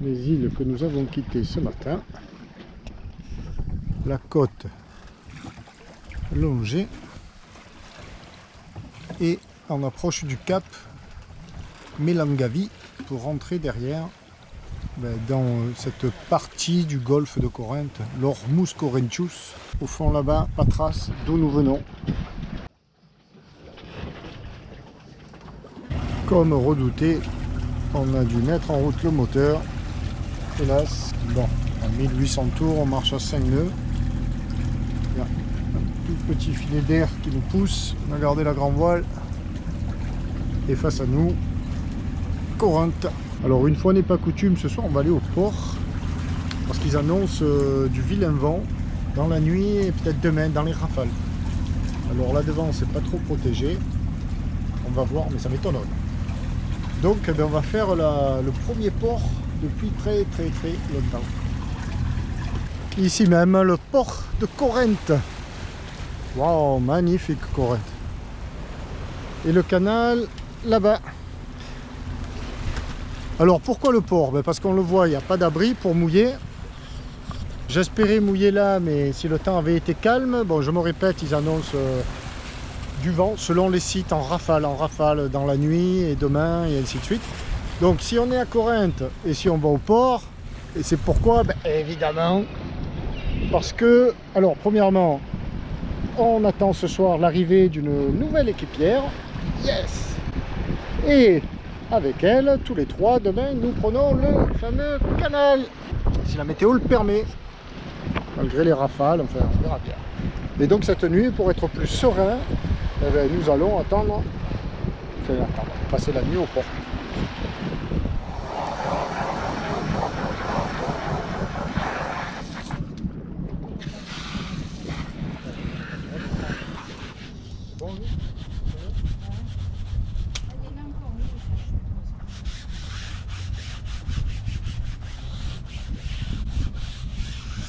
les îles que nous avons quittées ce matin. La côte longée et on approche du cap Melangavi pour rentrer derrière dans cette partie du golfe de Corinthe, l'Ormus Corinthius. Au fond là-bas, Patras, d'où nous venons. Comme redouté, on a dû mettre en route le moteur. Hélas, bon, à 1800 tours, on marche à 5 nœuds. Il y a un tout petit filet d'air qui nous pousse. On a gardé la grande voile. Et face à nous, Corinthe. Alors une fois n'est pas coutume, ce soir on va aller au port. Parce qu'ils annoncent du vilain vent dans la nuit et peut-être demain dans les rafales. Alors là devant c'est pas trop protégé. On va voir, mais ça m'étonnerait. Donc on va faire le premier port depuis très longtemps. Ici même le port de Corinthe. Waouh, magnifique Corinthe. Et le canal là-bas. Alors pourquoi le port? Parce qu'on le voit, il n'y a pas d'abri pour mouiller. J'espérais mouiller là, mais si le temps avait été calme, bon je me répète, ils annoncent du vent selon les sites en rafale dans la nuit et demain et ainsi de suite. Donc si on est à Corinthe et si on va au port, et c'est pourquoi, évidemment, parce que, alors premièrement, on attend ce soir l'arrivée d'une nouvelle équipière, yes, et avec elle, tous les trois, demain, nous prenons le fameux canal, si la météo le permet, malgré les rafales, enfin, on verra bien. Et donc cette nuit, pour être plus serein, nous allons attendre, passer la nuit au port.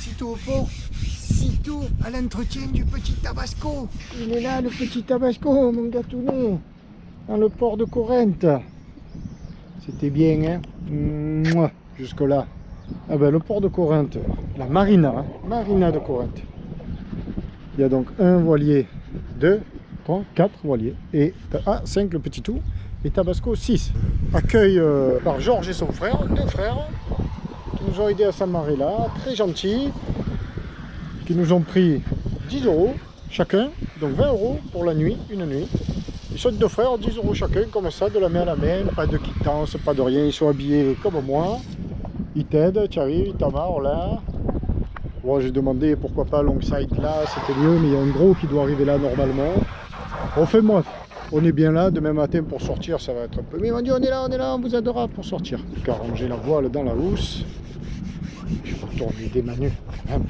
Sitôt au port, sitôt à l'entretien du petit Tabasco. Il est là le petit Tabasco, mon gâtounet, dans le port de Corinthe. C'était bien, hein, jusque là. Ah ben, le port de Corinthe, la marina, hein, marina de Corinthe. Il y a donc un voilier, 2, 3, 4 voiliers, et 5 le petit tout, et Tabasco 6. Accueil par Georges et son frère, 2 frères, qui nous ont aidés à s'amarrer là, très gentils, qui nous ont pris 10 € chacun, donc 20 € pour la nuit, une nuit. Ils sont 2 frères, 10 € chacun, comme ça, de la main à la main, pas de quittance, pas de rien, ils sont habillés comme moi. Ils t'aident, tu arrives, ils t'amarrent là. Bon, j'ai demandé pourquoi pas Longside là, c'était mieux, mais il y a un gros qui doit arriver là normalement. Enfin bref, on est bien là, demain matin pour sortir, ça va être un peu... Mais ils m'ont dit on est là, on vous aidera pour sortir. Car ranger la voile dans la housse, je vais tourner des manus quand même.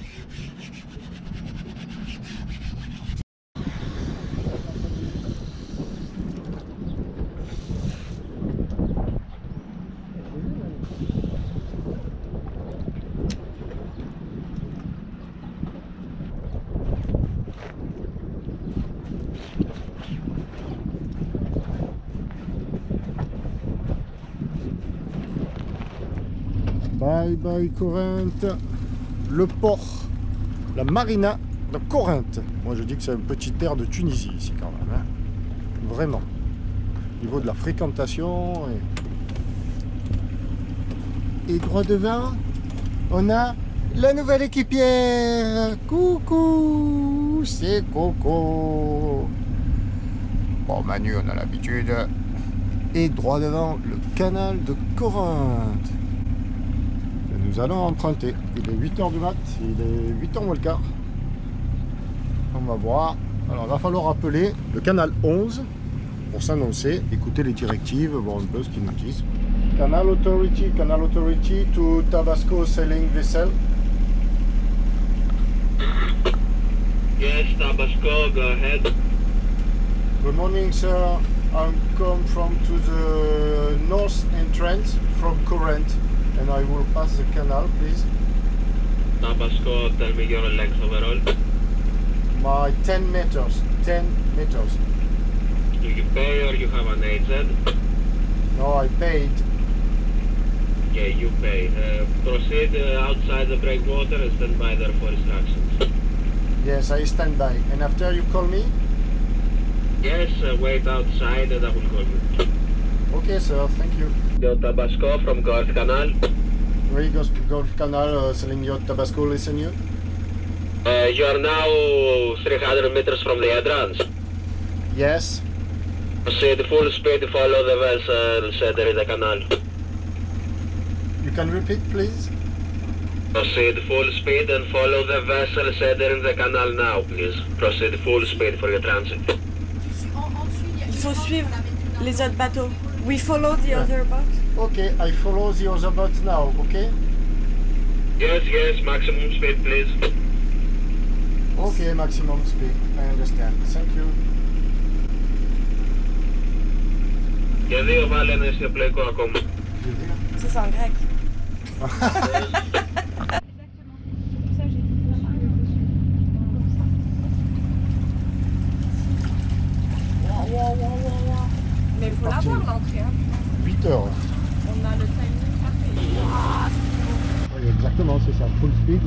Bye bye Corinthe, le port, la marina de Corinthe. Moi je dis que c'est un petit air de Tunisie ici quand même, hein. Vraiment. Au niveau de la fréquentation. Et droit devant, on a la nouvelle équipière. Coucou, c'est Coco. Bon Manu, on a l'habitude. Et droit devant, le canal de Corinthe. Nous allons emprunter. Il est 8 h du mat, il est 8 h moins le quart. On va voir. Alors il va falloir appeler le canal 11 pour s'annoncer, écouter les directives, voir un peu ce qu'ils nous disent. Canal Authority to Tabasco sailing vessel. Yes, Tabasco, go ahead. Good morning sir, I come from to the north entrance from Corinth. And I will pass the canal, please. Tabasco, tell me your length overall. My 10 meters. 10 meters. Do you pay or you have an agent? No, I paid. Okay, you pay. Proceed outside the breakwater and stand by there for instructions. Yes, I stand by. And after you call me? Yes, wait outside and I will call you. Okay, sir. Thank you. Yo Tabasco from Gulf Canal. Oui, Gulf Canal, selling yacht Tabasco, listen you. You are now 300 meters from the entrance. Yes. Proceed full speed, follow the vessel, center in the canal. You can repeat, please? Proceed full speed and follow the vessel, center in the canal now, please. Proceed full speed for your transit. Il faut suivre les autres bateaux. We follow the other boat. Okay, I follow the other boat now, okay? Yes, yes, maximum speed, please. Okay, maximum speed. I understand. Thank you. Και δύο βάλε ένα εστιαπλοϊκό ακόμα. Ça, c'est en grec. Mais il faut l'avoir l'entrée. 8 heures. On a le timing parfait. Oui, exactement, c'est ça. Full speed.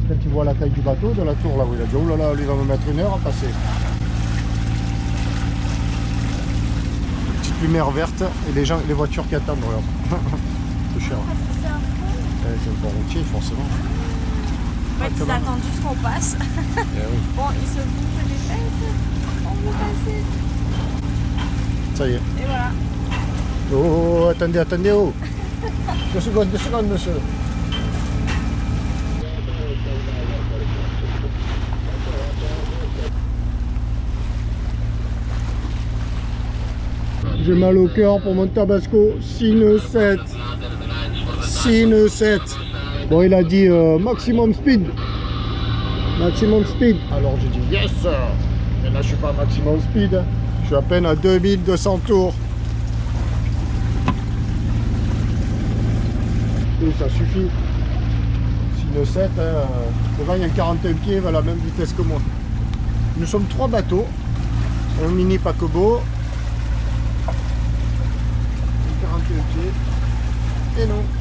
Quand tu vois la taille du bateau, de la tour là où il a dit, oh là là, lui va me mettre 1 heure à passer. Petite lumière verte et les voitures qui attendent, regarde. C'est cher. C'est un pont routier, forcément. Ouais, ils attendent juste qu'on passe. Eh oui. Bon, ils se bougent les fesses. On veut passer. Ça y est. Et voilà. Oh, attendez, attendez, oh. 2 secondes, monsieur. J'ai mal au cœur pour mon Tabasco. Sine 7. Sine 7. Bon, il a dit maximum speed. Maximum speed. Alors j'ai dit yes sir. Et là je suis pas maximum speed. Je suis à peine à 2200 tours. Et ça suffit. Sine 7, devant il y a un 41 pieds, il va à la même vitesse que moi. Nous sommes 3 bateaux. Un mini paquebot. 41 pieds. Et non. «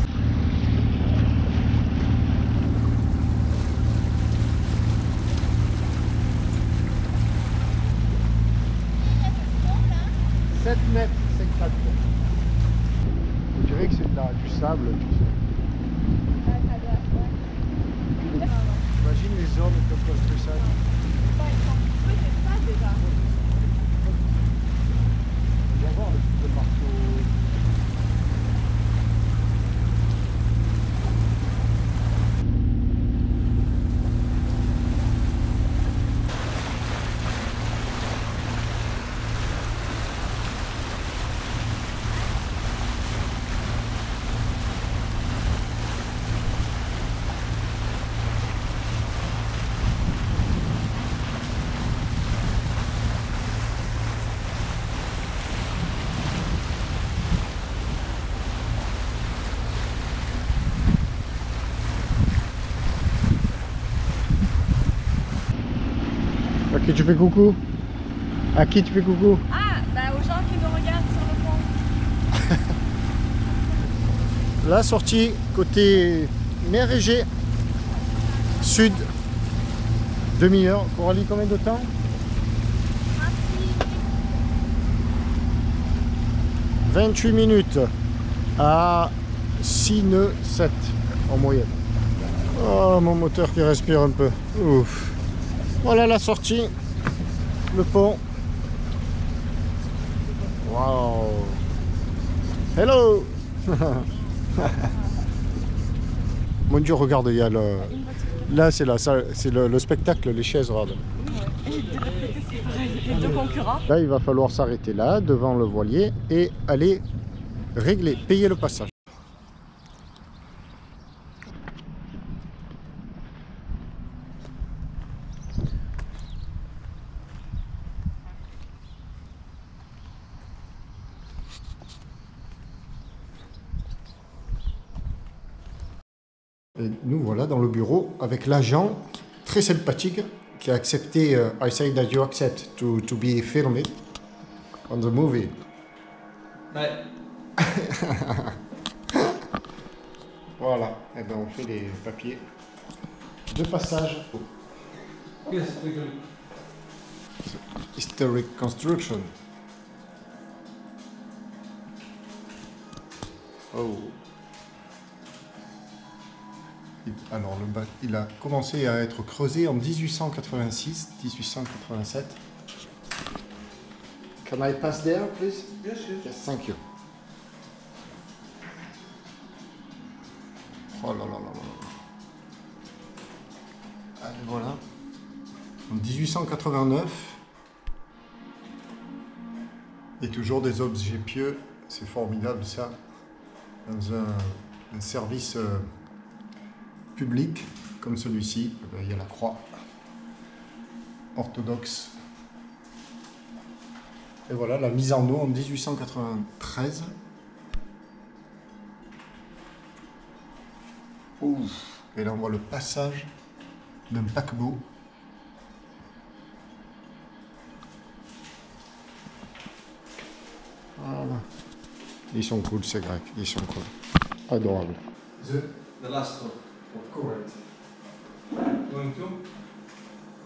7 mètres 50. On dirait que c'est du sable, tu sais. Imagine les hommes qui ont construit ça. On va voir le type de marteau. À qui tu fais coucou? À qui tu fais coucou? Ah, bah aux gens qui nous regardent sur le pont. La sortie côté mer Égée, sud, demi-heure. Coralie, combien de temps? 28 minutes à 6 nœuds 7 en moyenne. Oh, mon moteur qui respire un peu. Ouf. Voilà la sortie, le pont. Waouh. Hello. Mon Dieu, regarde, il y a le... Là, c'est le spectacle, les chaises, regarde. Les deux concurrents. Là, il va falloir s'arrêter là, devant le voilier, et aller régler, payer le passage. Et nous voilà dans le bureau avec l'agent très sympathique qui a accepté I say that you accept to be filmed on the movie. Ouais. Voilà, et ben on fait les papiers de passage. Yes, Historic construction. Oh. Alors, il a commencé à être creusé en 1886-1887. Can I pass there, please? yes, yes. Yes, thank you. Oh là là là là. Allez, voilà. En 1889. Et toujours des objets pieux. C'est formidable ça. Dans un service public comme celui-ci, il y a la croix orthodoxe. Et voilà la mise en eau en 1893. Ouf. Et là on voit le passage d'un paquebot. Voilà. Ils sont cool ces Grecs, ils sont cool. Adorables. The last one. Correct. Going to?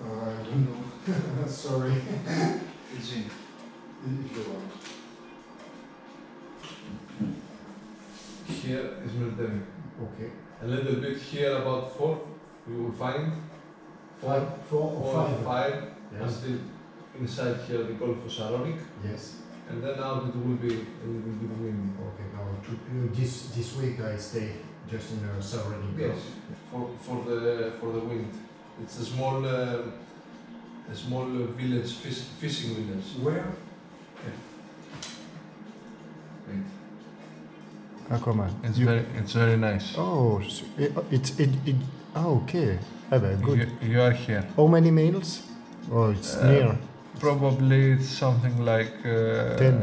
I don't know. Sorry. It's in. If you want. Here is military. Okay. A little bit here about 4, you will find. 4, 4 or 5? 5. Yes. Until inside here the Gulf of Saronic. Yes. And then out it will be a little bit wind. Okay, now this week I stay just in Saronic. Yes. For the wind. It's a small village, fishing village. Where? Wait. Come on. It's very nice. Oh, okay. Good. You are here. How many miles? Oh, it's near. Probably it's something like 10.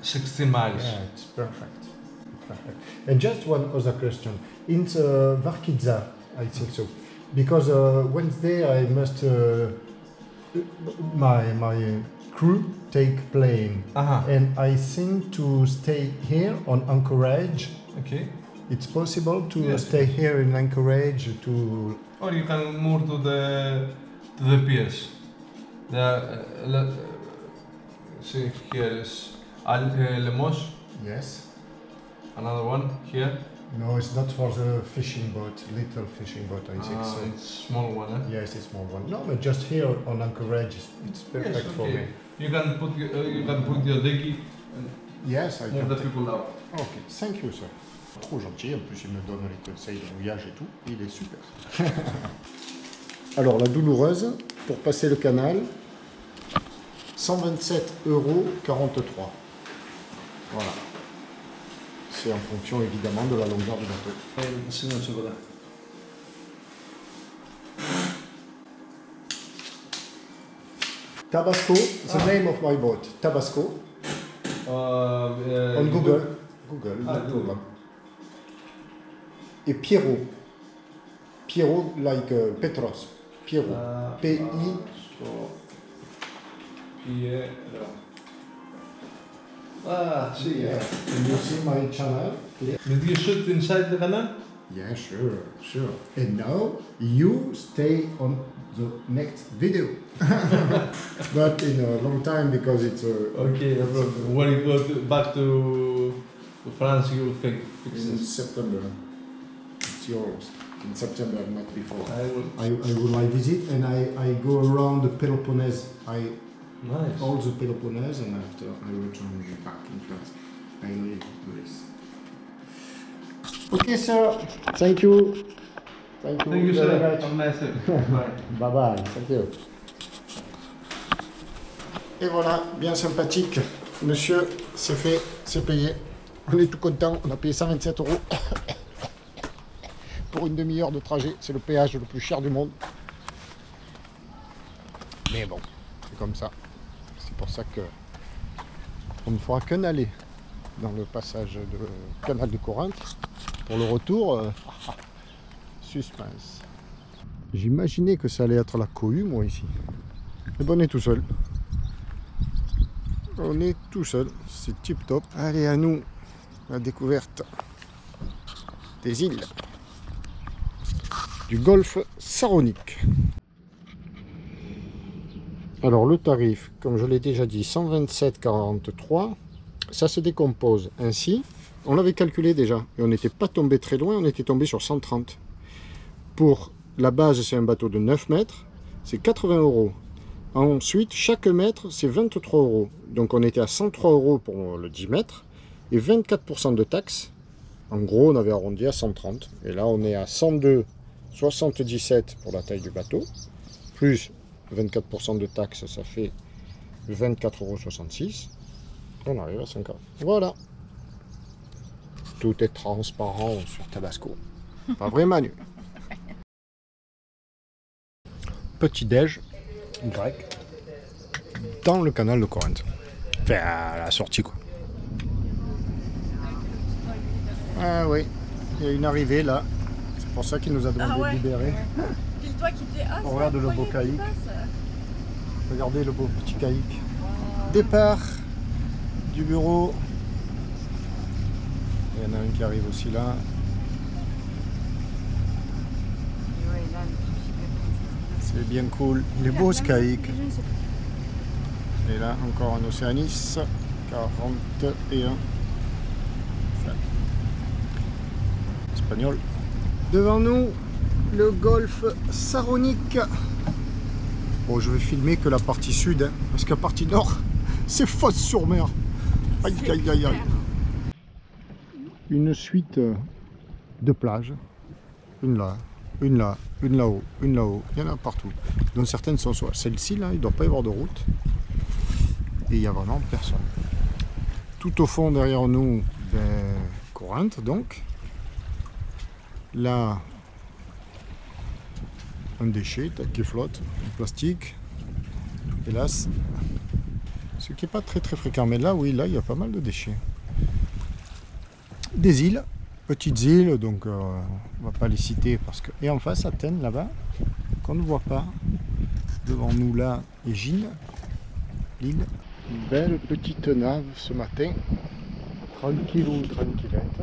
16 miles. Yeah, it's perfect. And just one other question. In Varkidza, I think so. Because Wednesday I must my crew take plane, and I think to stay here on Anchorage. Okay. It's possible to Yes. stay here in Anchorage to. Or you can move to the piers. See, here is Lemos. Yes. Another one here. No, it's not for the fishing boat. Little fishing boat, I think so. It's small one. Eh? Yes, it's small one. No, but just here on Anchorage, it's perfect Yes, for okay. me. You can put your dinghy and Yes, I move can. the people out. Ok, thank you, sir. Trop gentil, en plus il me donne les conseils de voyage et tout, il est super. Alors la douloureuse, pour passer le canal, 127,43 €. Voilà. C'est en fonction évidemment de la longueur du bateau. Tabasco, the name of my boat, Tabasco. On Google. Google, no problem. Et Piero. Piero like Petros. Piero. P-I. Piero. Ah, see, Yeah. And you see my channel? Did you shoot inside the canal? Yeah, sure, sure. And now you stay on the next video. But in a long time because it's Okay, no problem. When you go back to France, you will fix in it. September. It's yours. In September, not before. I will. I will visit and I go around the Peloponnese. Nice. All the Peloponnese, and after I return back in France. I leave Greece. Okay, sir. Thank you. Thank you, Thank you, very sir. much. Have a nice day. Bye. Bye bye. Thank you. Et voilà, bien sympathique. Monsieur, c'est fait, c'est payé. On est tout content. On a payé 127 € pour une demi-heure de trajet. C'est le péage le plus cher du monde. Mais bon, c'est comme ça. C'est pour ça que on ne fera qu'un aller dans le passage de canal de Corinthe. Pour le retour, suspense. J'imaginais que ça allait être la cohue, moi, ici. Mais bon, on est tout seul. On est tout seul. C'est tip top. Allez, à nous la découverte des îles du golfe Saronique. Alors le tarif, comme je l'ai déjà dit, 127,43. Ça se décompose ainsi. On l'avait calculé déjà et on n'était pas tombé très loin, on était tombé sur 130. Pour la base, c'est un bateau de 9 mètres, c'est 80 €. Ensuite, chaque mètre, c'est 23 €. Donc on était à 103 € pour le 10 mètres et 24% de taxes. En gros, on avait arrondi à 130. Et là, on est à 102,77 pour la taille du bateau. Plus 24% de taxes, ça fait 24,66 €. On arrive à 50. Voilà. Tout est transparent sur Tabasco. Pas vrai, Manu? Petit déj grec dans le canal de Corinthe. Enfin, à la sortie, quoi. Ah oui, il y a une arrivée là. C'est pour ça qu'il nous a demandé de libérer. Pile toi qui t'es... Ah, Regarde le beau caïque. Regardez le beau petit caïque. Départ du bureau. Il y en a un qui arrive aussi là. C'est bien cool. Il est beau ce caïque. Et là encore un Océanis 41. Espagnol. Devant nous, le golfe Saronique. Bon, je vais filmer que la partie sud, hein, parce que la partie nord, c'est Fos-sur-Mer. Aïe, aïe, aïe, aïe. Une suite de plages. Une là, une là, une là-haut, une là-haut. Il y en a partout. Dont certaines sont soit celle-ci, là, il ne doit pas y avoir de route. Et il n'y a vraiment personne. Tout au fond, derrière nous, Corinthe, donc. Là, un déchet qui flotte, en plastique, hélas, ce qui n'est pas très fréquent, mais là oui, là il y a pas mal de déchets. Des îles, petites îles, donc on va pas les citer parce que... Et en face, Athènes, là-bas, qu'on ne voit pas, devant nous là, Égine, l'île. Une belle petite nave ce matin, tranquillou, tranquillette.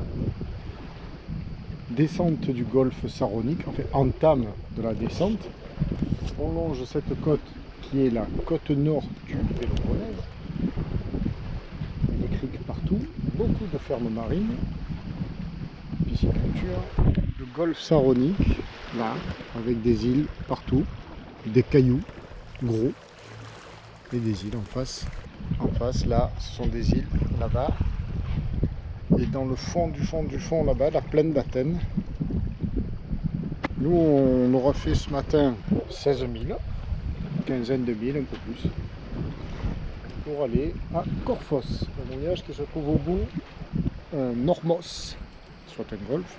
Descente du golfe Saronique, enfin entame de la descente. On longe cette côte qui est la côte nord du Péloponnèse. Des criques partout, beaucoup de fermes marines, pisciculture. Le golfe Saronique, là, avec des îles partout, des cailloux gros et des îles en face. En face, là, ce sont des îles là-bas. Et dans le fond du fond là-bas, la plaine d'Athènes. Nous, on aura fait ce matin 16 000, une quinzaine de milles, un peu plus, pour aller à Korfos, un voyage qui se trouve au bout, un Normos, soit un golfe.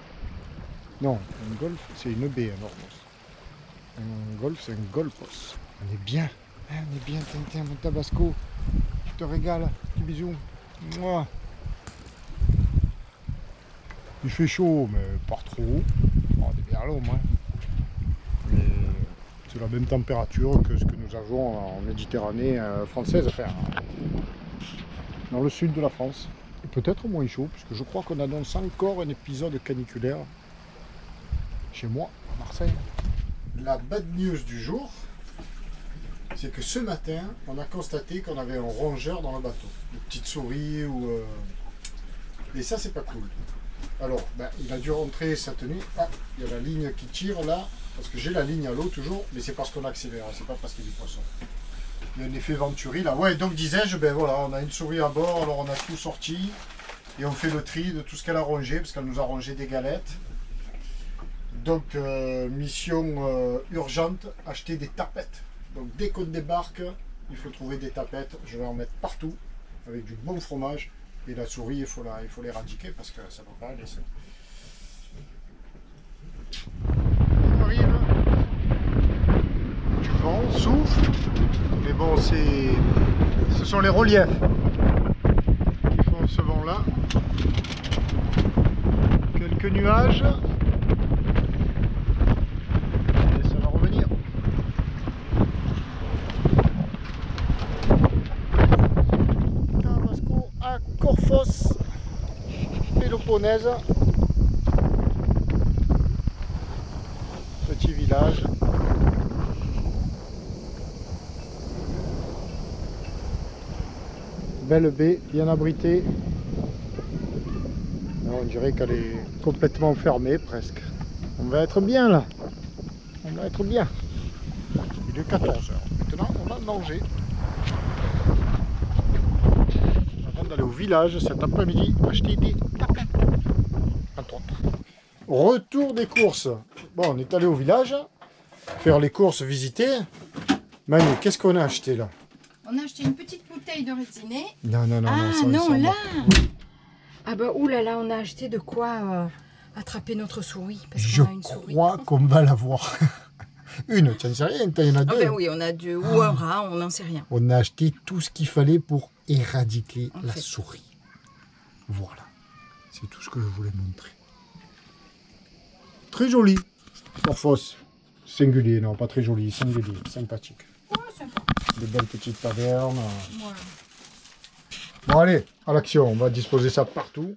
Non, un golfe, c'est une baie, un Normos. Un golfe, c'est un golfos. On est bien, hein, on est bien, Tintin, mon Tabasco. Je te régale, petit bisou. Mouah. Il fait chaud, mais pas trop. On est bien là au moins. Mais c'est la même température que ce que nous avons en Méditerranée française, enfin, dans le sud de la France. Et peut-être moins chaud, puisque je crois qu'on annonce encore un épisode caniculaire chez moi, à Marseille. La bad news du jour, c'est que ce matin, on a constaté qu'on avait un rongeur dans le bateau. Une petite souris ou... Et ça, c'est pas cool. Alors, il a dû rentrer cette nuit. Ah, il y a la ligne qui tire là, parce que j'ai la ligne à l'eau toujours, mais c'est parce qu'on accélère, c'est pas parce qu'il y a du poisson. Il y a un effet Venturi là. Ouais, donc disais-je, voilà, on a une souris à bord, alors on a tout sorti, et on fait le tri de tout ce qu'elle a rongé, parce qu'elle nous a rongé des galettes. Donc, mission urgente, acheter des tapettes. Donc, dès qu'on débarque, il faut trouver des tapettes. Je vais en mettre partout, avec du bon fromage. Et la souris, il faut l'éradiquer parce que ça ne va pas aller ça. On arrive. Du vent souffle. Mais bon, ce sont les reliefs qui font ce vent-là. Quelques nuages. Et ça va revenir. Tabasco à Korfos. japonaise. Petit village. Belle baie, bien abritée. Alors, on dirait qu'elle est complètement fermée presque. On va être bien là. On va être bien. Il est 14 h. Maintenant, on va manger. Avant d'aller au village cet après-midi, acheter des tapettes. Entre autres. Retour des courses. Bon, on est allé au village, faire les courses, visiter. Manu, qu'est-ce qu'on a acheté là? On a acheté une petite bouteille de rétiné. Non, non, non, Ah non, ça, non, ça, là oui. Ah bah oulala, on a acheté de quoi attraper notre souris. Parce Je qu'on a une souris. crois qu'on va l'avoir. Une, tu n'en sais rien, il y en a Ah deux. ben oui, on a deux ou un rat, on n'en sait rien. On a acheté tout ce qu'il fallait pour éradiquer En la fait. souris. Voilà. C'est tout ce que je voulais montrer. Très joli. Morphos. Singulier, non, pas très joli, singulier, sympathique. Oh, sympa. Des belles petites tavernes. Voilà. Bon allez, à l'action, on va disposer ça partout.